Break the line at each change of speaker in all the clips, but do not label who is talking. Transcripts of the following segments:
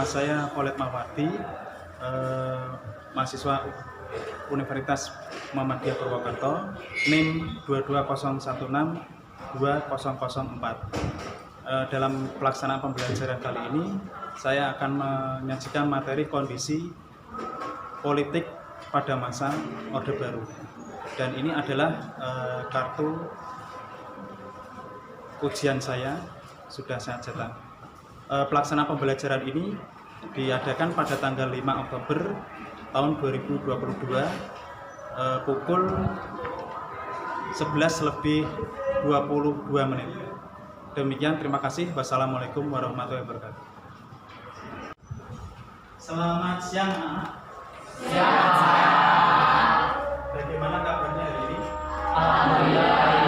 saya Khalid Mawardi, mahasiswa Universitas Muhammadiyah Purwokerto, NIM 220162004. Dalam pelaksanaan pembelajaran kali ini, saya akan menyajikan materi kondisi politik pada masa Orde Baru. Dan ini adalah kartu ujian saya, sudah saya cetak. Pelaksanaan pembelajaran ini diadakan pada tanggal 5 Oktober tahun 2022 pukul 11:22. Demikian, terima kasih. Wassalamualaikum warahmatullahi wabarakatuh. Selamat siang, anak. Bagaimana kabarnya hari ini?
Alhamdulillah baik.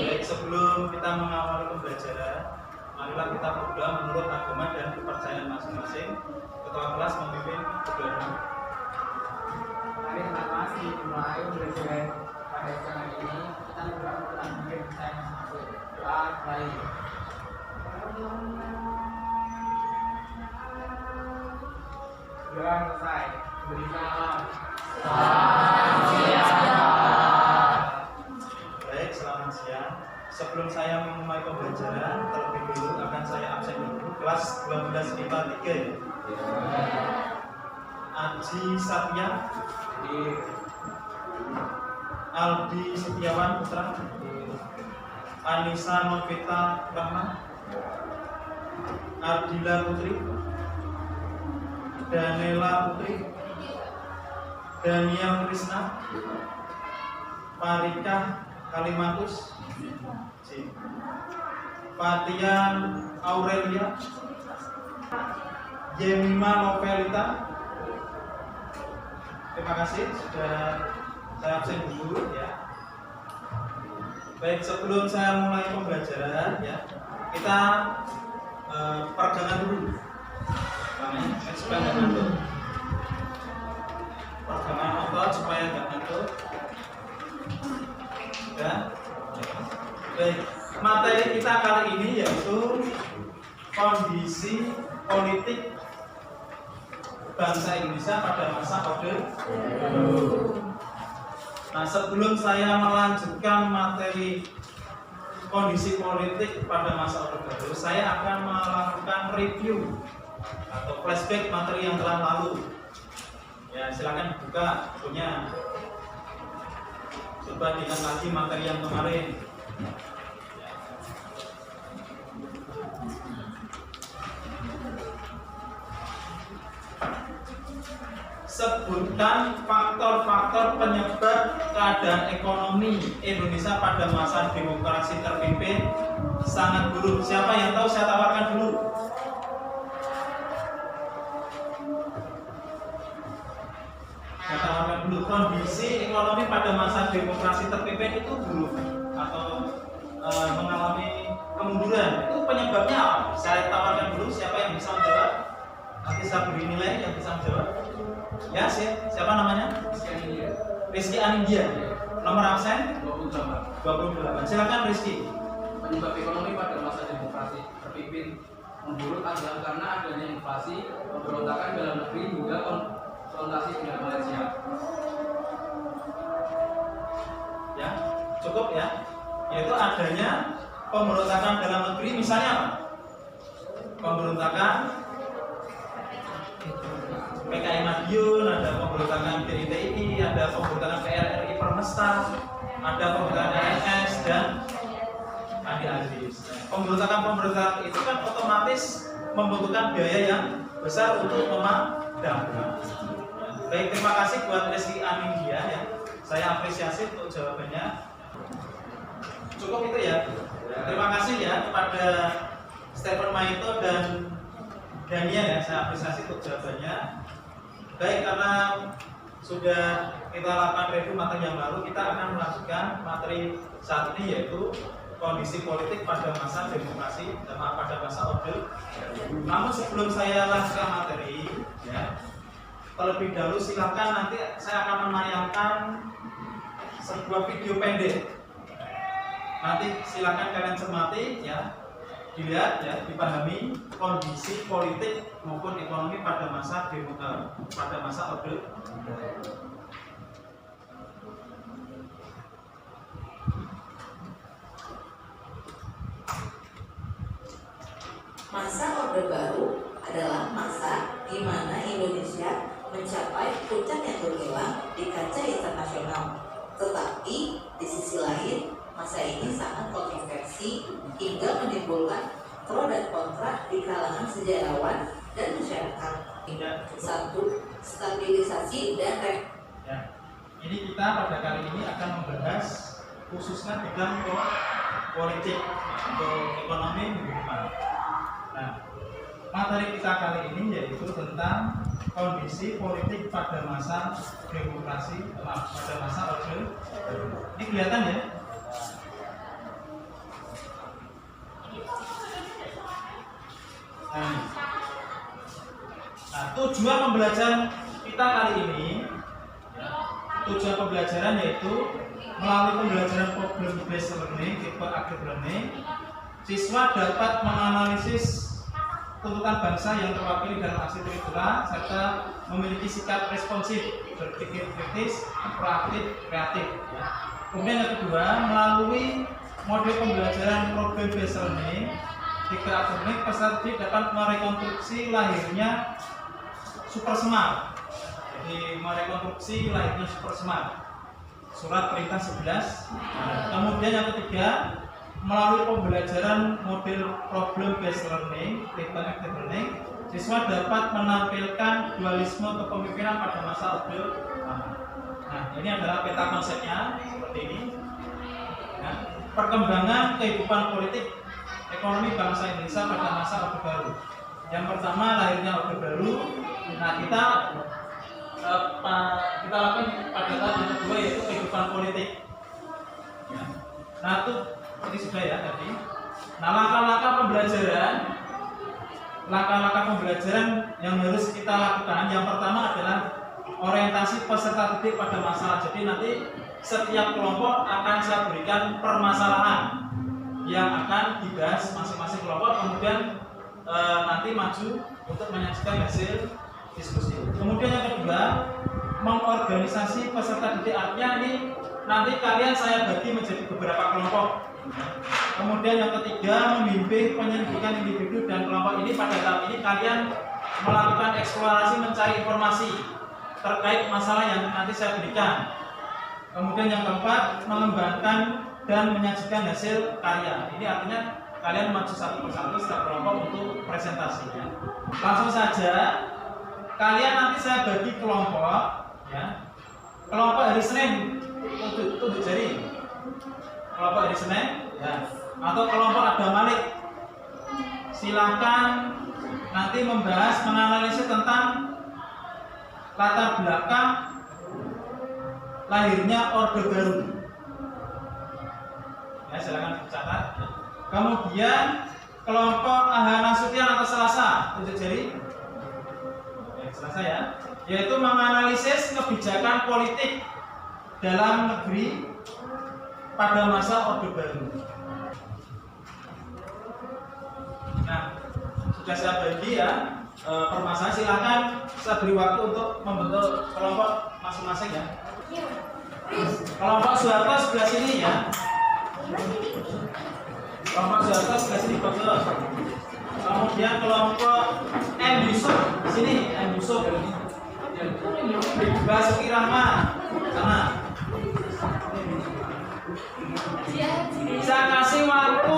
Baik, sebelum kita mengawali pembelajaran, marilah kita berdoa menurut agama dan kepercayaan masing-masing. Ketua kelas memimpin berdoa.
Mari terima kasih mulai pembelajaran pada siang ini kita berdoa menurut mungkin saya masing-masing. Doa baik. Doa selesai. Beri salam.
Baik, selamat siang. Sebelum saya memulai pembelajaran, terlebih dulu akan saya absen dulu. Kelas 12 IPA 3 ya. Aji Satya, Aldi Setiawan Putra, Anissa Novita Rahma, Ardila Putri, Danela Putri, Daniel Krishna, Parika Kalimatus, Fatian Aurelia, Yemima Novelita. Terima kasih sudah saya absen dulu ya. Baik, sebelum saya mulai pembelajaran ya, kita peregangan dulu. Supaya nggak ngantuk. Peregangan otot supaya nggak ngantuk. Ya. Baik, materi kita kali ini yaitu kondisi politik bangsa Indonesia pada masa Orde Baru. Nah, sebelum saya melanjutkan materi kondisi politik pada masa Orde Baru, saya akan melakukan review atau flashback materi yang telah lalu. Ya, silakan buka bukunya. Coba ingat lagi materi yang kemarin. Sebutkan faktor-faktor penyebab keadaan ekonomi Indonesia pada masa demokrasi terpimpin sangat buruk. Siapa yang tahu? Saya tawarkan dulu. Saya tawarkan dulu. Kondisi ekonomi pada masa demokrasi terpimpin itu buruk atau mengalami kemunduran. Itu penyebabnya apa? Saya tawarkan dulu. Siapa yang bisa menjawab? Nanti saya beri nilai yang bisa menjawab. Ya, siapa namanya? Rizky Anindya. Nomor absen? 28. Silakan Rizky.
Penyebab ekonomi pada masa demokrasi terpimpin memburuk adalah karena adanya inflasi, pemberontakan dalam negeri hingga konfrontasi dengan Malaysia.
Ya, cukup ya. Yaitu adanya pemberontakan dalam negeri, misalnya apa? Pemberontakan PKI Madiun, ada pemberontakan PITI, ada pemberontakan PRRI Permesta, ada pemberontakan ANS dan Andi Aziz. Pemberontakan itu kan otomatis membutuhkan biaya yang besar untuk memadamkan. Baik, terima kasih buat Rizky Anindya ya. Saya apresiasi untuk jawabannya. Cukup itu ya. Terima kasih ya kepada Stephen Maito dan Daniel ya, saya apresiasi untuk jawabannya. Baik, karena sudah kita lakukan review materi yang lalu, kita akan melanjutkan materi saat ini yaitu kondisi politik pada masa demokrasi dan pada masa Orde Baru. Namun sebelum saya lanjutkan materi, ya, terlebih dahulu silakan nanti saya akan menayangkan sebuah video pendek. Nanti silakan kalian cermati ya. dilihat ya, dipahami kondisi politik maupun ekonomi pada masa pada masa Orde Baru.
Masa Orde Baru adalah masa di mana Indonesia mencapai puncak yang gemilang di kancah internasional. Tetapi di sisi lain, masa ini sangat kontroversi hingga menimbulkan pro dan kontra di kalangan sejarawan dan masyarakat. Satu, stabilisasi dan
Ya, ini kita pada kali ini akan membahas khususnya bidang politik atau ekonomi minggu depan. Nah, materi kita kali ini yaitu tentang kondisi politik pada masa demokrasi, pada masa Orde Baru. Ini kelihatan ya? Nah, tujuan pembelajaran kita kali ini, tujuan pembelajaran yaitu melalui pembelajaran problem based learning, tipe active learning, siswa dapat menganalisis tuntutan bangsa yang terwakili dalam aksi kurikula serta memiliki sikap responsif, berpikir kritis, proaktif, kreatif. Ya. Kemudian yang kedua, melalui model pembelajaran problem based learning, tipe active learning, peserta didik dapat merekonstruksi lahirnya super smart. Jadi merekonstruksi lahirnya super smart. Surat perintah 11. Kemudian yang ketiga, melalui pembelajaran model problem based learning, tipe active learning, siswa dapat menampilkan dualisme kepemimpinan pada masa Orde Baru. Nah, ini adalah peta konsepnya seperti ini. Nah, perkembangan kehidupan politik ekonomi bangsa Indonesia pada masa Orde Baru. Yang pertama, lahirnya Orde Baru. Nah, kita lakukan pada tahap yang kedua yaitu kehidupan politik. Ya. Nah, itu ini sudah ya tadi. Nah, langkah-langkah pembelajaran yang harus kita lakukan, yang pertama adalah orientasi peserta didik pada masalah. Jadi nanti setiap kelompok akan saya berikan permasalahan yang akan dibahas masing-masing kelompok, kemudian nanti maju untuk menyajikan hasil diskusi. Kemudian yang kedua, mengorganisasi peserta didik, artinya ini nanti kalian saya bagi menjadi beberapa kelompok. Kemudian yang ketiga, memimpin penyelidikan individu dan kelompok ini. Pada tahap ini kalian melakukan eksplorasi, mencari informasi terkait masalah yang nanti saya berikan. Kemudian yang keempat, mengembangkan dan menyajikan hasil karya. Ini artinya kalian maju satu persatu setiap kelompok untuk presentasinya. Langsung saja, kalian nanti saya bagi kelompok, ya. Kelompok hari Senin tunjuk jari. Kelompok hari Senin, ya. Atau kelompok ada Malik. Silakan nanti membahas, menganalisis tentang latar belakang lahirnya Orde Baru. Ya, silakan dicatat. Kemudian kelompok Ahana Sutian atau Selasa, tunjuk jari. Ya, Selasa ya, yaitu menganalisis kebijakan politik dalam negeri pada masa Orde Baru. Nah, sudah saya bagi ya permasalahan. Silakan saya beri waktu untuk membentuk kelompok masing-masing ya. Kelompok Soeharto sebelah sini ya. Kelompok Soeharto sebelah sini bagus. Kemudian kelompok M Yusuf sini, M Yusuf. Basuki Rahmat sana. Saya kasih waktu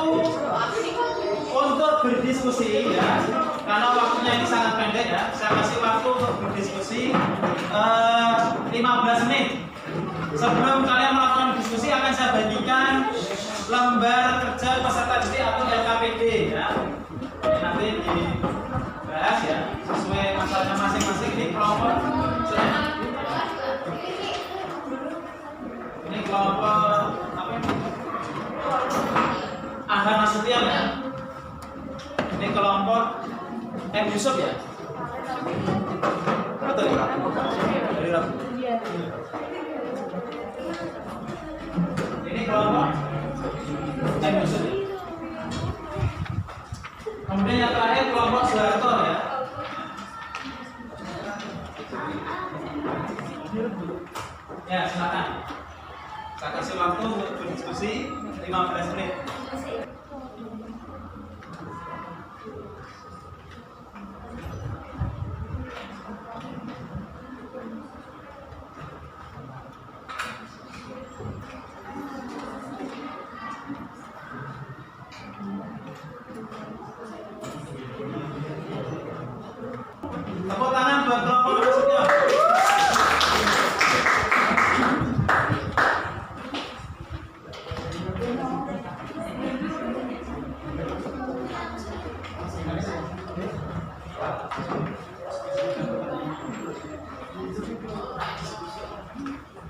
untuk berdiskusi ya, karena waktunya ini sangat pendek ya. Saya kasih waktu untuk berdiskusi 15 menit. Sebelum kalian melakukan diskusi akan saya bagikan lembar kerja peserta didik atau LKPD ya. Ini nanti dibahas ya sesuai masalahnya masing-masing. Ini kelompok ini kelompok apa ini? Ahana Sutian ya. Ini kelompok M Yusuf ya. Betul ya? Dari Rabu. Ini kelompok M Yusuf ya. Kemudian yang terakhir kelompok Soeharto ya. Ya, silakan. Saya kasih waktu untuk berdiskusi 15 menit. Tepuk tangan buat kelompok maksudnya.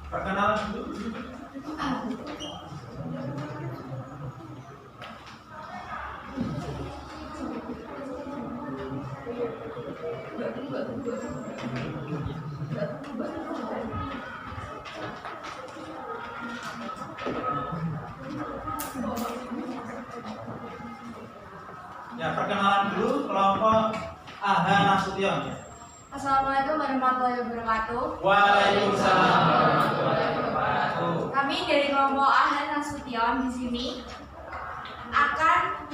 Perkenalan dulu. Ya, perkenalan dulu kelompok AH Nasution.
Assalamualaikum warahmatullahi wabarakatuh.
Waalaikumsalam warahmatullahi wabarakatuh.
Kami dari kelompok AH Nasution di sini akan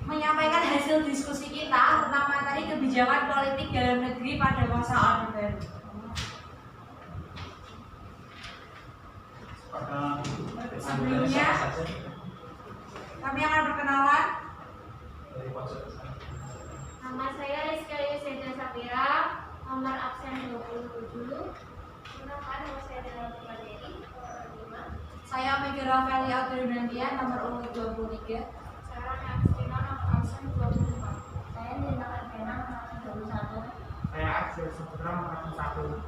menyampaikan hasil diskusi kita tentang materi kebijakan politik dalam negeri pada masa Orde Baru. Sebelumnya, kami akan perkenalan.
Nama saya Rizka Yusenda Sapira, nomor absen 27. Kenalkan, nama saya Dela Purwadeli, nomor 5.
Saya Mega Rafaeli Audrey nomor urut 23.
Saya Rani Agustina, nomor absen 24.
Saya Nina Arvena, nomor 21.
Saya Axel Saputra, nomor 1.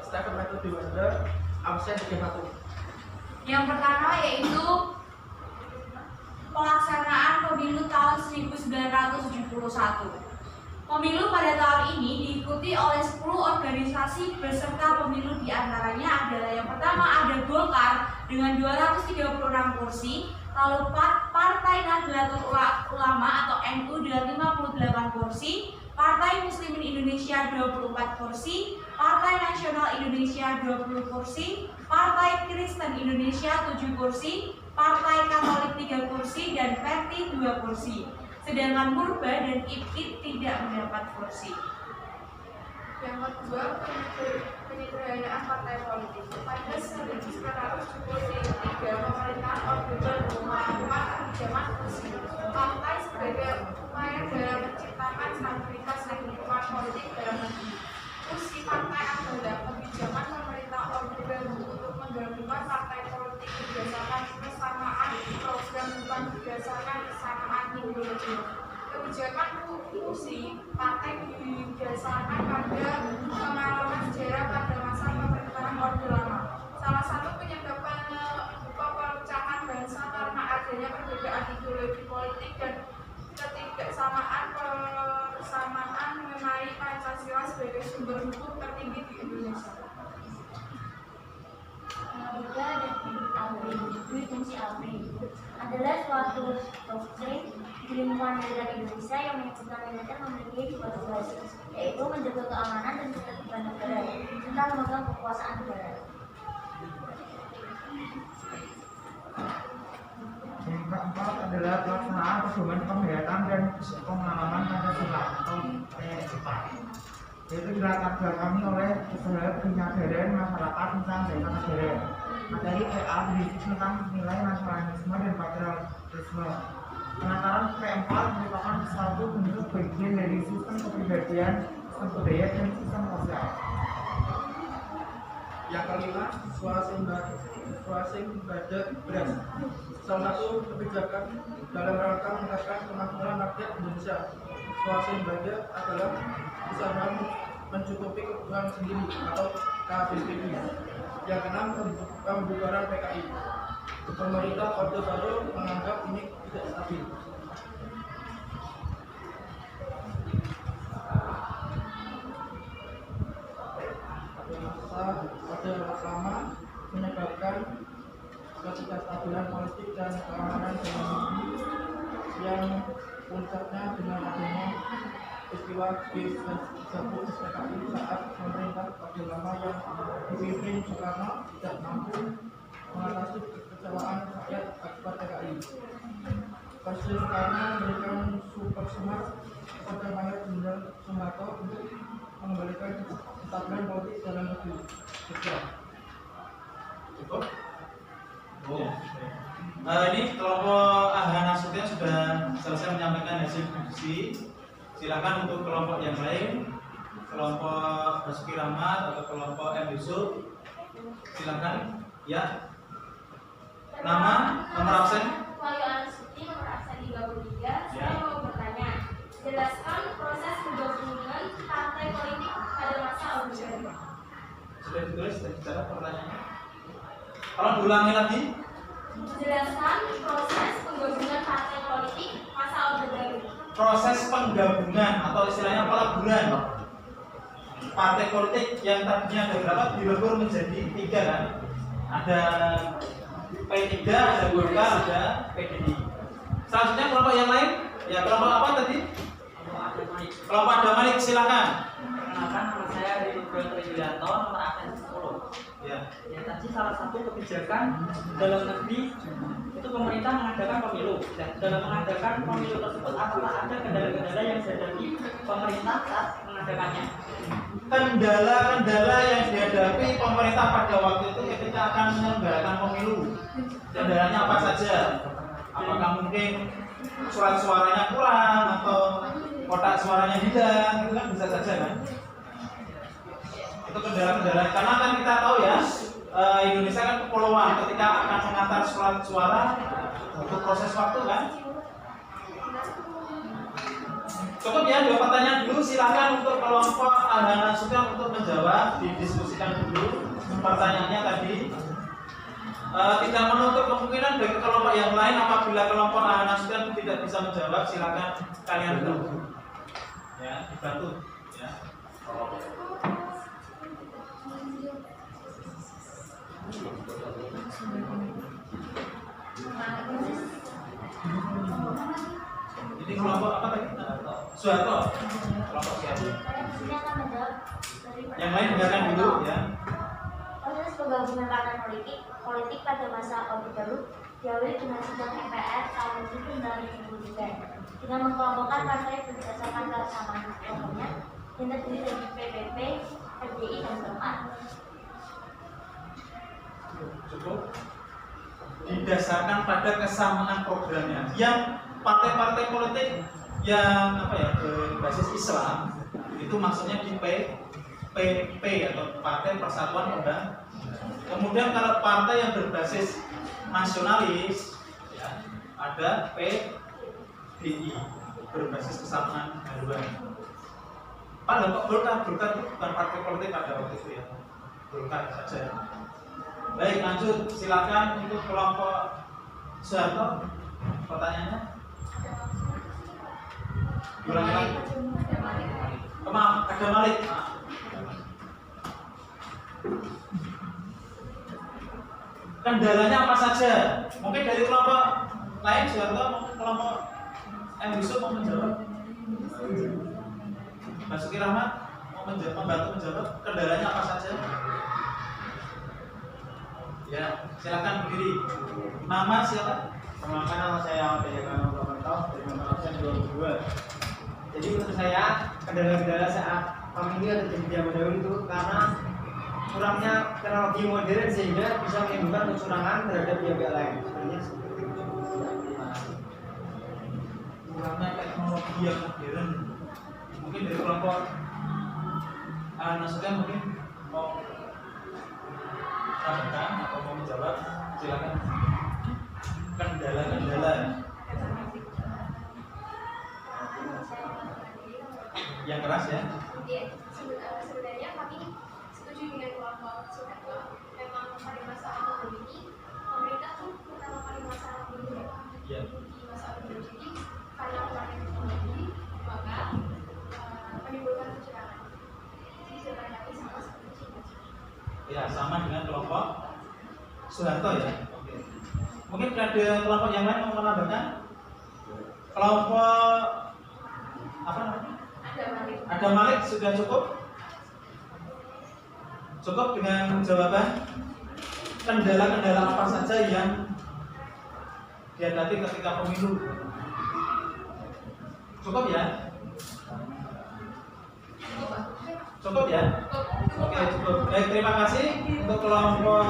Stephen Michael Dewanda, absen 31.
Yang pertama yaitu pelaksanaan pemilu tahun 1971. Pemilu pada tahun ini diikuti oleh 10 organisasi beserta pemilu, diantaranya adalah yang pertama ada Golkar dengan 236 kursi, lalu Partai Nahdlatul Ulama atau NU dengan 58 kursi, Partai Muslimin Indonesia 24 kursi, Partai Nasional Indonesia 20 kursi, Partai Kristen Indonesia 7 kursi, Partai Katolik 3 kursi, dan Verti 2 kursi. Sedangkan Murba dan IPIT tidak mendapat kursi.
Yang kedua, penyederhanaan partai politik. Pada 1973, pemerintahan Orde Baru melakukan pinjaman kursi partai sebagai upaya dalam menciptakan stabilitas dan dukungan politik dalam negeri. Kursi partai adalah kebijakan pemerintah Orde Baru untuk menggabungkan partai politik berdasarkan kesamaan program, bukan berdasarkan kesamaan ideologi. Kebijakan kursi partai didasarkan pada pengalaman sejarah pada masa pemerintahan Orde Lama. Salah satu penyebab perpecahan bangsa karena adanya perbedaan ideologi politik dan persamaan mengenai Pancasila sebagai sumber hukum tertinggi di Indonesia.
Logika dan hidup ABRI. Dui fungsi ABRI adalah suatu doktrin di lingkungan militer Indonesia yang menyebutkan militer memiliki dua tugas, yaitu menjaga keamanan dan ketertiban negara serta memegang kekuasaan negara.
Yang keempat adalah pelaksanaan pedoman penghayatan dan pengalaman Pancasila atau PSIPA, yaitu dilatar belakangi oleh usaha penyadaran masyarakat tentang bangsa negara. Materi PA berisi tentang nilai nasionalisme dan patriotisme. Penataran P4 merupakan satu bentuk bagian dari sistem kepribadian, sistem budaya, dan sistem sosial.
Yang kelima, swasembada beras. Salah satu kebijakan dalam rangka meningkatkan kemakmuran rakyat Indonesia. Swasembada adalah usaha mencukupi kebutuhan sendiri atau KBPI. Yang keenam, pembubaran PKI. Pemerintah Orde Baru menganggap ini tidak stabil. Masa Orde Lama menyebabkan ketidakstabilan politik dan keamanan dalam negeri yang puncaknya dengan adanya peristiwa G30 SPKI saat pemerintah Orde Lama yang dipimpin Soekarno tidak mampu mengatasi kekecewaan rakyat akibat PKI. Presiden Soekarno memberikan super semangat kepada Mayor Jenderal Soeharto untuk mengembalikan kestabilan politik dalam negeri.
Cukup? Oh. Ini kelompok Ahlan Nasution sudah selesai menyampaikan hasil diskusi. Silakan untuk kelompok yang lain, kelompok Basuki Rahmat atau kelompok M. Yusuf, silakan. Ya. Nama, nomor absen.
Wahyu Ansuti nomor absen 33. Saya mau bertanya, jelaskan proses penggabungan partai politik pada masa Orde Baru.
Sudah ditulis, sudah bicara pertanyaannya. Kalau diulangi lagi.
Jelaskan proses penggabungan partai politik masa Orde Baru.
Proses penggabungan atau istilahnya peleburan partai politik yang tadinya ada berapa dilebur menjadi 3 kan? Ada P3, ada Golkar, ada PDI. Selanjutnya kelompok yang lain, ya kelompok apa tadi? Kelompok Adam Malik, silakan.
Perkenalkan, nama saya Ridwan Trijulianto, nomor absen 10.
Ya.
Ya, tadi salah satu kebijakan dalam negeri itu pemerintah mengadakan pemilu. Dan dalam mengadakan pemilu tersebut, apakah ada kendala-kendala yang dihadapi pemerintah saat mengadakannya?
Kendala-kendala yang dihadapi pemerintah pada waktu itu ketika akan menyelenggarakan pemilu. Kendalanya apa saja? Apakah mungkin surat suaranya kurang atau kotak suaranya hilang? Itu kan bisa saja kan? Itu kendala-kendala. Karena kan kita tahu ya, Indonesia kan kepulauan. Ketika akan mengantar surat suara untuk proses waktu kan. Cukup ya, 2 pertanyaan dulu. Silakan untuk kelompok Ahlan Nasution untuk menjawab, didiskusikan dulu pertanyaannya tadi. Tidak menutup kemungkinan bagi kelompok yang lain apabila kelompok Ahlan Nasution tidak bisa menjawab, silakan kalian bergabung. Ya, dibantu. Ya. Ini kelompok apa tadi? Soeharto. Kelompok siapa?
Saya akan menjawab dari
Yang lain dengarkan dulu ya.
proses penggabungan partai politik pada masa Orde Baru diawali dengan sidang MPR tahun 1973 dengan mengelompokkan partai berdasarkan kesamaan programnya yang terdiri dari PPP, PDI, dan Golkar.
Cukup. Didasarkan pada kesamaan programnya. Yang partai-partai politik yang apa ya berbasis Islam itu maksudnya di PP atau Partai Persatuan Pembangunan. Kemudian kalau partai yang berbasis nasionalis ya, ada PDI berbasis kesamaan haluan. Padahal Golkar itu bukan partai politik pada waktu itu ya, Golkar saja. Baik, lanjut silakan untuk kelompok Soeharto. Pertanyaannya? Ulangi lagi. Maaf, ada Malik. Kendalanya apa saja? Mungkin dari kelompok lain Soeharto, mungkin kelompok M. Yusuf mau menjawab. Basuki Rahmat mau membantu menjawab. Kendalanya apa saja? Ya, silakan berdiri. Nama siapa?
Perkenalkan, nama saya Abdul Rahmanto dari nomor absen 22. Jadi menurut saya kendala-kendala saat pemilu atau jadi zaman dahulu itu karena kurangnya teknologi modern sehingga bisa menimbulkan kecurangan terhadap pihak lain. Sebenarnya seperti itu.
Kurangnya teknologi yang modern. Mungkin dari kelompok Ahlan Nasution mungkin mau menambahkan atau mau menjawab, silakan. Kendala-kendala yang keras ya.
Sebenarnya kami setuju dengan kelompok Soeharto. Memang pada masa Orde Baru ini pemerintah tuh pertama kali masalah dulu
Ya.
di masa Orde Baru ini karena kurangnya teknologi maka menimbulkan kecurangan. Jadi sebenarnya sama seperti itu.
Ya, sama dengan kelompok Soeharto ya. Oke. Mungkin ada kelompok yang lain mau menambahkan? Kelompok apa namanya? Ada Malik sudah cukup? Cukup dengan jawaban kendala-kendala apa saja yang dihadapi ketika pemilu? Cukup ya? Cukup ya? Oke, cukup. Baik, terima kasih untuk kelompok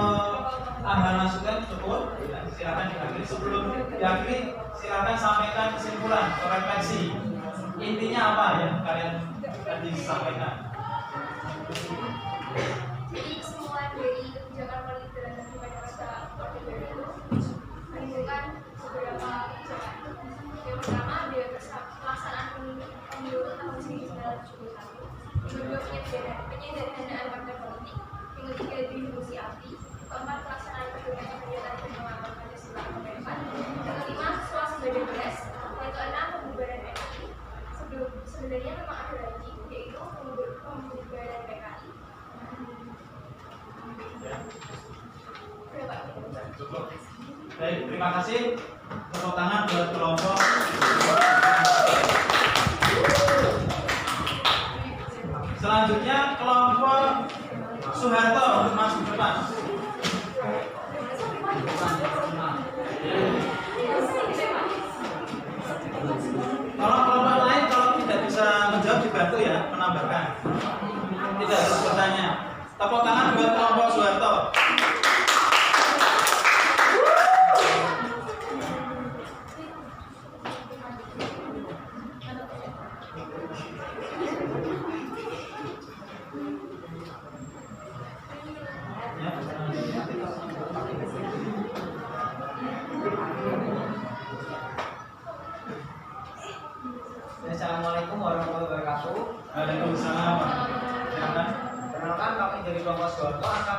Ahlan Sukan cukup. Silakan diakhiri. Sebelum diakhiri, silakan sampaikan kesimpulan, refleksi. Intinya apa yang kalian tadi sampaikan?
Jadi kesimpulan dari kebijakan politik dalam negeri pada masa Orde Baru itu menimbulkan beberapa kebijakan. Yang pertama, dia pelaksanaan pemilu tahun 1971. Yang kedua, penyederhanaan partai politik. Yang ketiga, distribusi API. Keempat, pelaksanaan kegiatan pengembangan Pancasila. Yang kelima, swasembada beras. Yang keenam, pembubaran FPI. Sebenarnya memang ada lagi, yaitu pembubaran PKI.
Cukup. Baik, terima kasih. Tepuk tangan buat kelompok. Selanjutnya kelompok Soeharto untuk masuk ke depan. Kalau kelompok lain kalau tidak bisa menjawab dibantu ya, menambahkan. Tidak harus bertanya. Tepuk tangan buat kelompok Soeharto.
Assalamualaikum warahmatullahi wabarakatuh.
Waalaikumsalam. Silakan.
Perkenalkan, kami dari kelompok Soeharto akan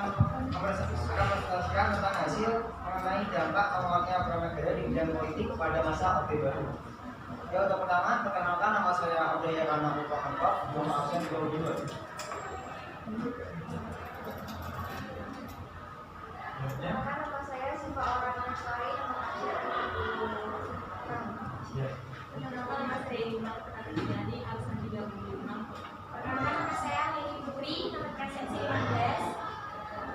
mempresentasikan tentang hasil mengenai dampak penguatnya peran negara di bidang politik pada masa Orde Baru. Ya, untuk pertama, perkenalkan, nama saya Odaya Karna Putra Angkop, nomor absen 22.
Nama saya Siva Orang Nasari, nomor absen 26. Nama saya Irma Putri absen 36. Nama saya Lili Putri, nomor absen 15.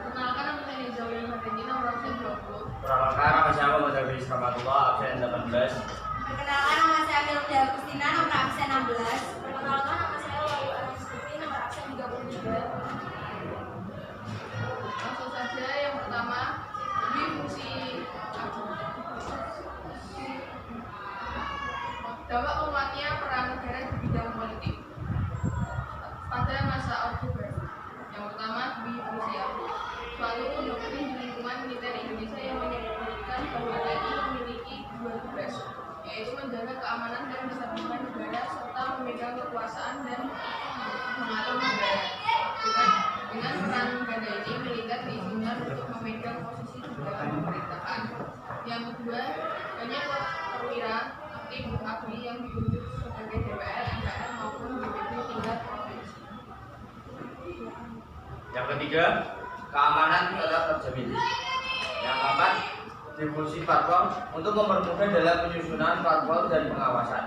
Perkenalkan, nama saya Zawi Martini, nomor absen 20.
Perkenalkan, nama saya Muhammad Hafiz Rahmatullah, absen 18.
Perkenalkan, nama saya Milda Agustina, nomor absen 16.
Perkenalkan, nama saya Wayu Aristuti, nomor absen 33.
Langsung saja, yang pertama, lebih fungsi dampak penguatnya peran negara di bidang politik pada masa Orde Baru. Yang pertama, fungsi API. Suatu doktrin di lingkungan militer Indonesia yang menyebutkan bahwa TNI memiliki dua tugas, yaitu menjaga keamanan dan kesatuan negara serta memegang kekuasaan dan mengatur negara. Dengan peran ganda ini, militer diizinkan untuk memegang posisi di dalam pemerintahan. Yang kedua, banyak perwira aktif ABRI yang ditunjuk sebagai DPR, MPR maupun DPD tingkat provinsi.
Yang ketiga, keamanan tetap terjamin. Yang keempat, distribusi parpol untuk mempermudah dalam penyusunan parpol dan pengawasan.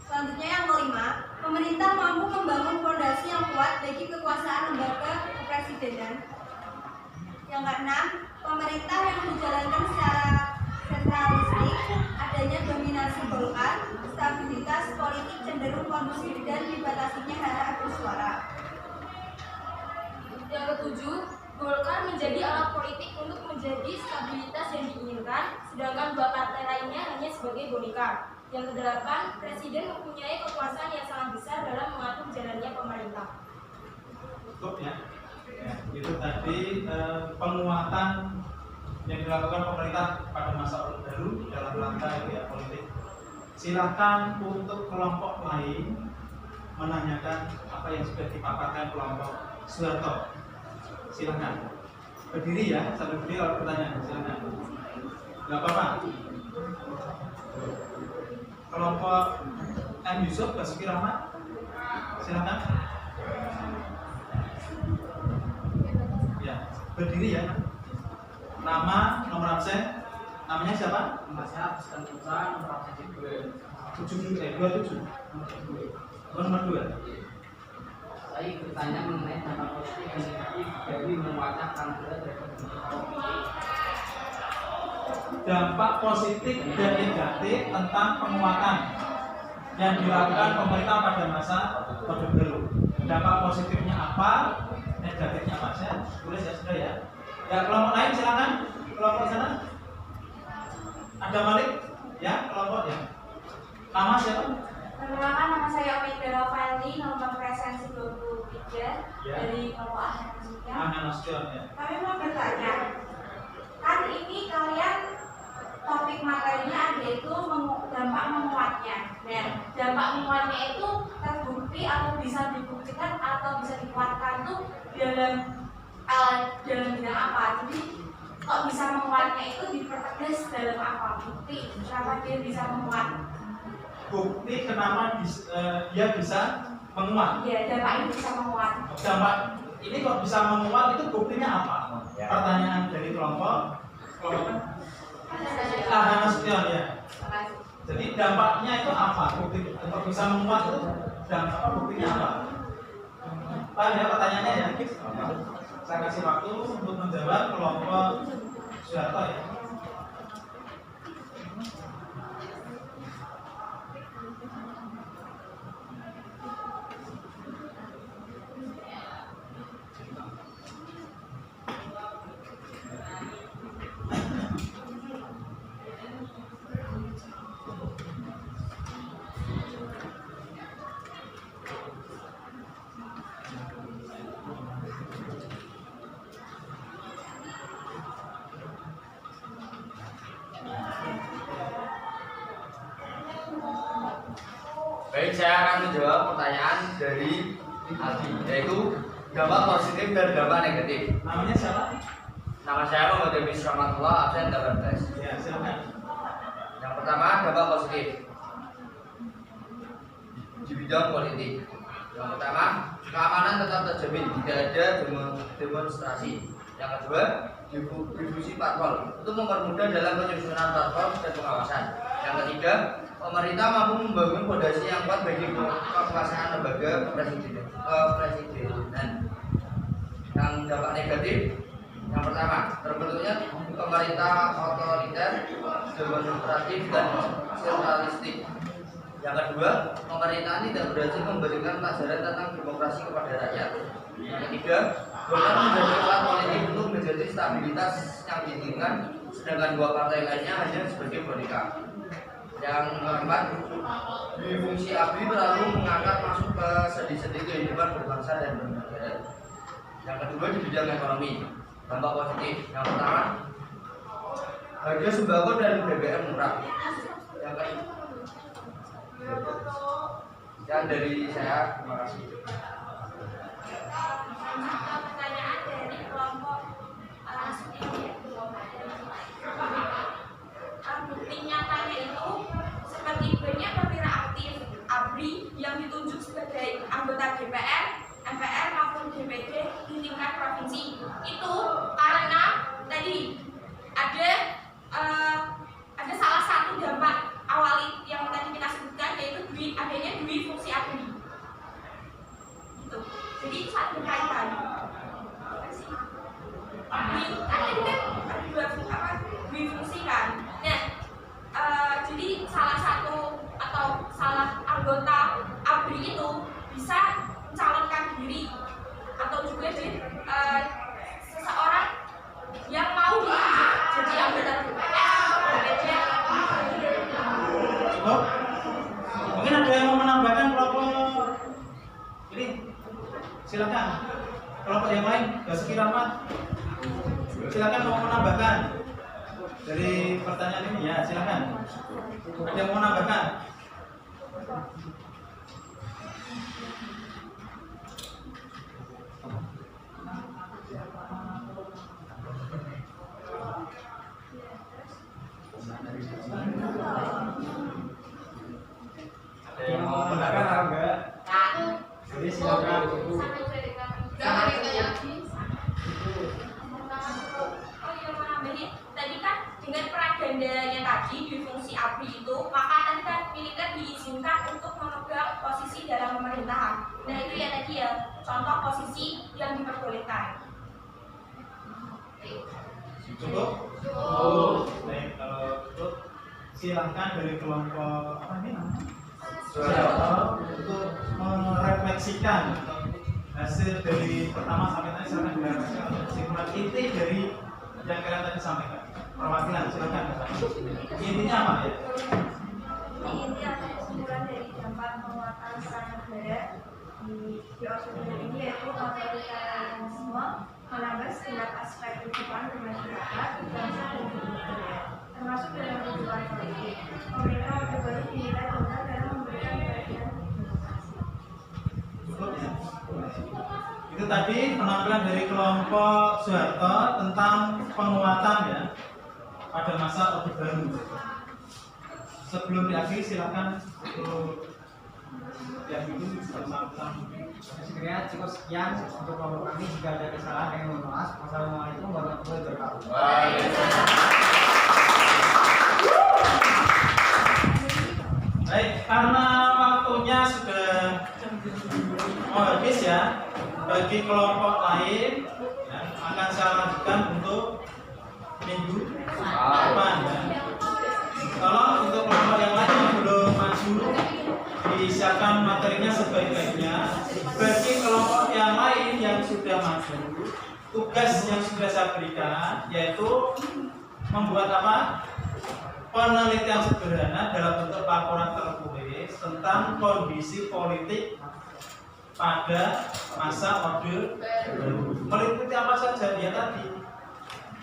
Selanjutnya yang kelima, pemerintah mampu membangun fondasi yang kuat bagi kekuasaan lembaga kepresidenan. Yang keenam, pemerintah yang menjalankan secara sentralistik, adanya dominasi Golkar, stabilitas politik cenderung kondusif dan dibatasinya hak bersuara.
Yang ketujuh, Golkar menjadi alat politik untuk menjadi stabilitas yang diinginkan, sedangkan dua partai lainnya hanya sebagai boneka. Yang kedelapan, Presiden mempunyai kekuasaan yang sangat besar dalam mengatur jalannya pemerintah.
Cukup ya. Ya, itu tadi penguatan yang dilakukan pemerintah pada masa Orde Baru dalam rangka ya, politik. Silakan untuk kelompok lain menanyakan apa yang sudah dipaparkan kelompok Soeharto. Silakan. Berdiri ya, sambil berdiri kalau pertanyaan. Silakan. Gak apa-apa. Kelompok M. Yusuf, Basuki Rahmat. Silakan. Ya, berdiri ya. Nama, nomor absen. Namanya siapa?
Nama saya Asisten Putra, nomor absen
27. Nomor 2.
Saya bertanya mengenai dampak positif dan negatif dari menguatnya karbohidrat terhadap tubuh.
Dampak positif dan negatif tentang penguatan yang dilakukan pemerintah pada masa Orde Baru. Dampak positifnya apa? Negatifnya apa? Saya tulis ya sudah ya. Ya, kelompok lain silakan. Kelompok sana. Ada Malik? Ya, kelompok ya. Nama siapa?
Perkenalkan, nama saya Omida Rafaeli, nomor presensi 23
Ya.
dari kelompok Ahmad Nasution.
Ahmad Nasution ya.
Kami mau bertanya, kan ini kalian topik materinya yaitu dampak menguatnya. Dan dampak menguatnya itu terbukti atau bisa dibuktikan atau bisa dikuatkan tuh dalam bidang apa? Jadi kok bisa menguatnya itu dipertegas dalam apa? Bukti kenapa dia bisa menguat?
Bukti kenapa dia bisa menguat?
Ya, dampak ini bisa menguat.
Dampak ini kok bisa menguat itu buktinya apa? Pertanyaan dari kelompok Ahmad Nasution ya. Jadi dampaknya itu apa? Bukti untuk bisa menguat itu dampak buktinya apa? Paham ya pertanyaannya ya? Saya kasih waktu untuk menjawab kelompok Suharto ya.
Baik, saya akan menjawab pertanyaan dari Aldi, yaitu dampak positif dan dampak negatif.
Namanya siapa?
Nama saya Muhammad Demis Rahmatullah, absen 18.
Ya, silakan.
Yang pertama, dampak positif di bidang politik. Yang pertama, keamanan tetap terjamin, tidak ada demonstrasi. Yang kedua, distribusi parpol untuk mempermudah dalam penyusunan parpol dan pengawasan. Yang ketiga, pemerintah mampu membangun fondasi yang kuat bagi pelaksanaan lembaga kepresidenan. Yang dampak negatif, yang pertama, terbentuknya pemerintah otoriter, demokratis dan sentralistik. Yang kedua, pemerintahan tidak berhasil memberikan pelajaran tentang demokrasi kepada rakyat. Yang ketiga, Golkar menjadi alat politik untuk menjadi stabilitas yang diinginkan, sedangkan dua partai lainnya hanya sebagai boneka. Yang keempat, fungsi ABRI terlalu mengangkat masuk ke sendi-sendi kehidupan berbangsa dan bernegara. Yang kedua, di bidang ekonomi, dampak positif. Yang pertama, harga sembako dan BBM murah. Yang kedua, yang dari saya, terima kasih.
Pertanyaan dari kelompok bukti nyatanya itu seperti banyak perwira aktif ABRI yang ditunjuk sebagai anggota DPR, MPR maupun DPD di tingkat provinsi. Itu karena tadi ada salah satu dampak awal yang tadi kita sebutkan, yaitu adanya dua fungsi ABRI. Gitu. Jadi itu saling berkaitan. ABRI kan tadi kan dua fungsi kan. Nah, jadi salah satu atau salah anggota ABRI itu bisa mencalonkan diri atau juga seseorang yang mau jadi anggota DPR.
Cukup? Mungkin ada yang mau menambahkan kelompok ini? Silakan. Kelompok yang lain, Basuki Rahmat. Silakan mau menambahkan dari pertanyaan ini ya, silakan. Ada yang mau menambahkan?
Ada yang mau menambahkan atau enggak? Jadi silakan.
Oh iya, mau nambahin. Tadi kan dengan peragaan bandaranya tadi di fungsi ABRI itu, maka nanti kan militer diizinkan untuk memegang posisi dalam pemerintahan. Nah itu ya tadi ya contoh posisi yang diperbolehkan.
Cukup? Oh, baik, kalau cukup silahkan dari kelompok apa ini namanya? Untuk merefleksikan hasil dari pertama sampai tadi, silakan direfleksikan untuk kesimpulan inti dari yang kalian tadi sampaikan. Perwakilan silakan. Intinya apa ya?
Ini adalah kesimpulan dari dampak penguatan peran negara di order ini, yaitu otoritarianisme menambah setiap aspek kehidupan bermasyarakat, bangsa dan bernegara, termasuk dalam kehidupan politik. Pemerintah Orde Baru dinilai benar dalam memberikan bagian demokrasi.
Cukup ya? Itu tadi penampilan dari kelompok Soeharto tentang penguatan ya pada masa Orde Baru. Sebelum diakhiri silakan untuk yang itu bersama-sama.
Sebenarnya cukup sekian untuk kelompok kami. Jika ada kesalahan kami mohon maaf. Wassalamualaikum warahmatullahi wabarakatuh.
Baik, karena waktunya sudah mau habis ya, bagi kelompok lain ya, akan saya lanjutkan untuk minggu depan ya. Kalau untuk kelompok yang lain yang belum maju, disiapkan materinya sebaik-baiknya. Bagi kelompok yang lain yang sudah maju, tugas yang sudah saya berikan yaitu membuat apa? Penelitian sederhana dalam bentuk laporan tertulis tentang kondisi politik pada masa Orde Baru. Meliputi apa saja ya tadi?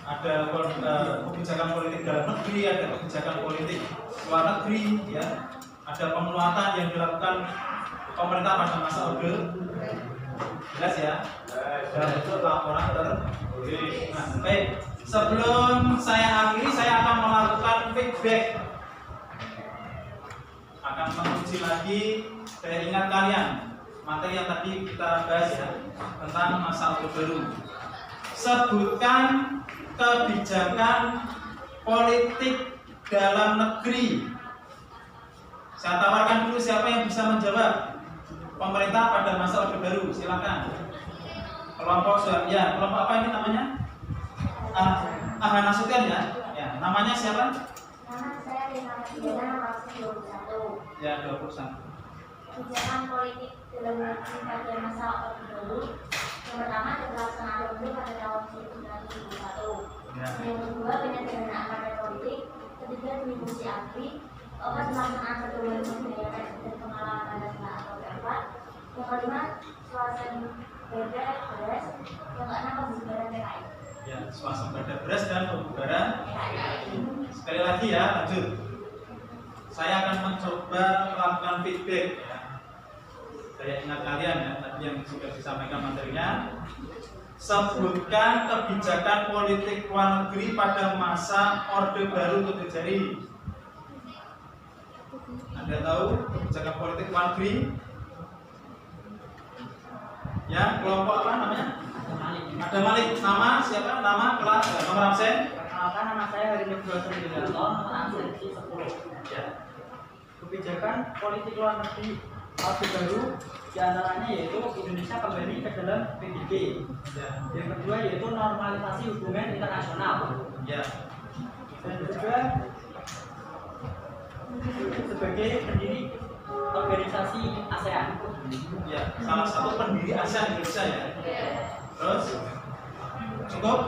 Ada kebijakan politik dalam negeri, ada kebijakan politik luar negeri, ya. Ada penguatan yang dilakukan pemerintah pada masa Orde. Jelas ya? Dalam bentuk laporan tertulis. Nah, baik. Sebelum saya akhiri, saya akan melakukan feedback. Akan menguji lagi daya ingat kalian materi yang tadi kita bahas ya tentang masa Orde Baru. Sebutkan kebijakan politik dalam negeri. Saya tawarkan dulu siapa yang bisa menjawab. Pemerintah pada masa Orde Baru, silakan. Kelompok ya, kelompok apa ini namanya? Nasution ya. Ya, namanya siapa?
Nama saya Rina Mardiana, masih 21.
Ya, 21.
Kebijakan politik dalam negeri pada masa Orde Baru. Yang pertama pelaksanaan pemilu pada tahun 1971.
Ya.
Yang kedua penyederhanaan partai politik. Ketiga fungsi ABRI. Keempat pelaksanaan pertemuan budaya dan pengalaman Pancasila atau keempat. Yang kelima suasana beres. Yang keenam pembubaran PKI.
Ya, swasembada beras dan pembubaran. Sekali lagi ya, lanjut. Saya akan mencoba melakukan feedback ya. Daya ingat kalian ya, tadi yang sudah disampaikan materinya. Sebutkan kebijakan politik luar negeri pada masa Orde Baru tutup jari. Anda tahu kebijakan politik luar negeri? Ya, kelompok apa namanya? Ada Malik. Nama siapa? Nama, kelas, nomor absen?
Perkenalkan, nama saya Hari Nurul Sendirianto, nomor absen 10.
Ya.
Kebijakan politik luar negeri Orde Baru diantaranya yaitu Indonesia kembali ke dalam PBB.
Ya.
Yang kedua yaitu normalisasi hubungan internasional.
Ya.
Dan juga sebagai pendiri organisasi ASEAN.
Ya, salah satu pendiri ASEAN Indonesia ya. Terus cukup?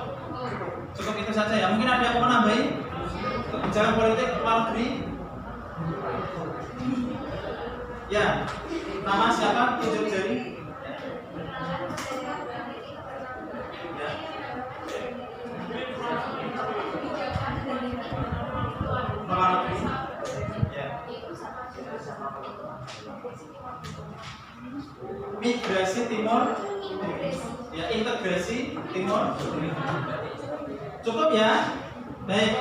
Cukup itu saja ya. Mungkin ada yang mau nambahin kebijakan politik luar negeri? Ya. Nama siapa? Tunjuk jari. Ya. Luar negeri. Ya. Migrasi timur. Ya, integrasi timur. Cukup ya. Baik.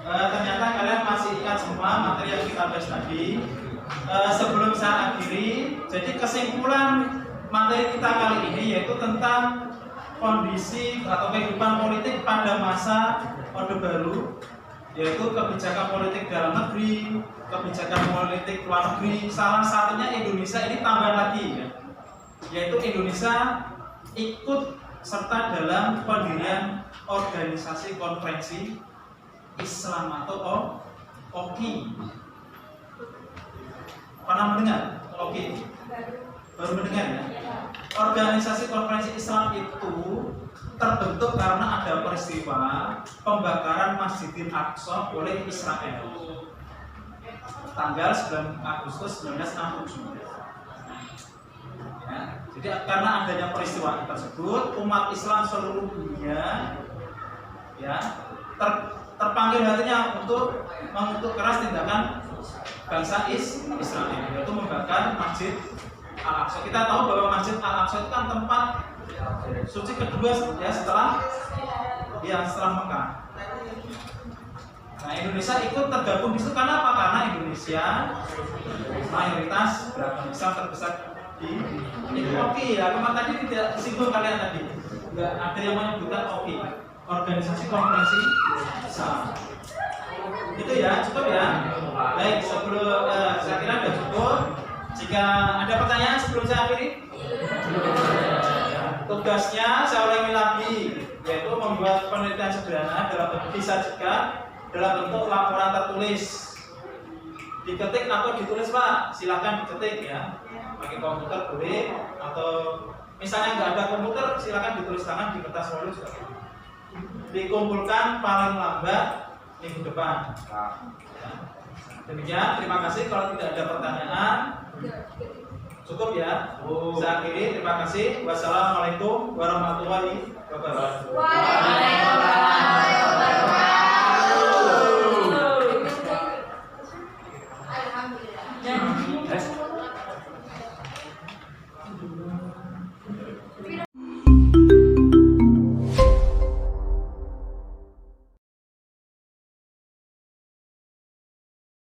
Ternyata kalian masih ingat semua materi yang kita bahas tadi. Sebelum saya akhiri, jadi kesimpulan materi kita kali ini yaitu tentang kondisi atau kehidupan politik pada masa Orde Baru yaitu kebijakan politik dalam negeri, kebijakan politik luar negeri. Salah satunya Indonesia ini tambah lagi ya, yaitu Indonesia ikut serta dalam pendirian organisasi konferensi Islam atau OKI. Pernah mendengar OKI? Baru mendengar ya? Organisasi konferensi Islam itu terbentuk karena ada peristiwa pembakaran Masjidil Aqsa oleh Israel tanggal 9 Agustus 1967. Ya, jadi karena adanya peristiwa tersebut, umat Islam seluruh dunia ya terpanggil hatinya untuk mengutuk keras tindakan bangsa Israel, yaitu membakar Masjid Al-Aqsa. Kita tahu bahwa Masjid Al-Aqsa itu kan tempat suci kedua ya setelah Mekah. Nah, Indonesia ikut tergabung di situ karena apa? Karena Indonesia mayoritas beragama Islam terbesar di OKI ya. Memang tadi tidak singgung kalian tadi, nggak ada yang menyebutkan OKI, organisasi konferensi Islam. Itu ya, cukup ya. Baik, sebelum saya kira sudah cukup. Jika ada pertanyaan sebelum saya akhiri, tugasnya saya ulangi lagi, yaitu membuat penelitian sederhana dalam bentuk bisa juga dalam bentuk laporan tertulis. Diketik atau ditulis Pak, silakan diketik ya. Pakai komputer boleh, atau misalnya nggak ada komputer, silakan ditulis tangan di kertas folio juga. Dikumpulkan paling lambat minggu depan. Demikian, terima kasih. Kalau tidak ada pertanyaan, cukup ya. Saya akhiri, terima kasih. Wassalamualaikum warahmatullahi wabarakatuh.
Waalaikumsalam warahmatullahi wabarakatuh. Alhamdulillah.